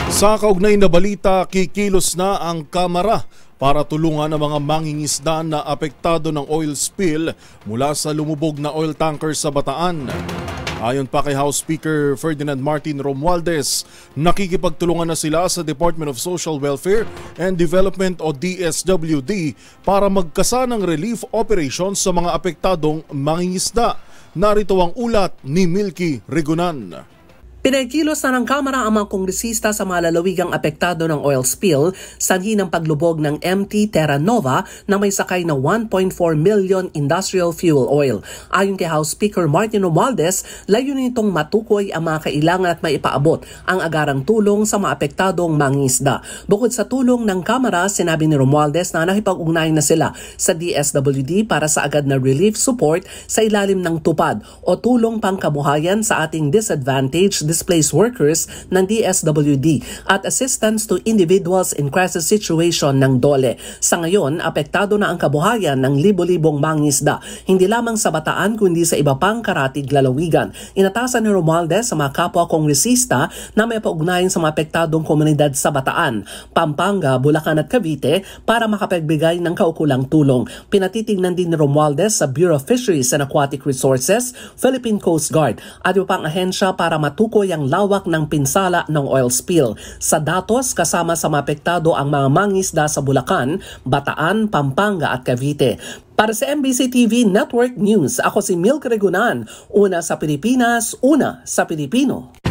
Sa kaugnay na balita, kikilos na ang Kamara para tulungan ang mga mangingisda na apektado ng oil spill mula sa lumubog na oil tanker sa Bataan. Ayon pa kay House Speaker Ferdinand Martin Romualdez, nakikipagtulungan na sila sa Department of Social Welfare and Development o DSWD para magkasa ng relief operations sa mga apektadong mangingisda. Narito ang ulat ni Milky Regunan. Pinagkilos na ng Kamara ang mga kongresista sa mga lalawigang apektado ng oil spill sanhi ng paglubog ng MT Terra Nova na may sakay na 1.4 million industrial fuel oil. Ayon kay House Speaker Martin Romualdez, layunin nitong matukoy ang mga kailangan at maipaabot ang agarang tulong sa mga apektadong mangingisda. Bukod sa tulong ng Kamara, sinabi ni Romualdez na nakipag-ugnayan na sila sa DSWD para sa agad na relief support sa ilalim ng tupad o tulong pangkabuhayan sa ating disadvantaged displaced workers ng DSWD at assistance to individuals in crisis situation ng DOLE. Sa ngayon, apektado na ang kabuhayan ng libo-libong mangingisda, hindi lamang sa Bataan kundi sa iba pang karatig lalawigan. Inatasan ni Romualdez sa mga kapwa kongresista na may paugnayan sa mga apektadong komunidad sa Bataan, Pampanga, Bulacan at Cavite para makapagbigay ng kaukulang tulong. Pinatitignan din ni Romualdez sa Bureau of Fisheries and Aquatic Resources, Philippine Coast Guard at iba pang ahensya para matukoy ang lawak ng pinsala ng oil spill. Sa datos, kasama sa maapektado ang mga mangisda sa Bulacan, Bataan, Pampanga at Cavite. Para sa MBC TV Network News, ako si Milky Regunan, una sa Pilipinas, una sa Pilipino.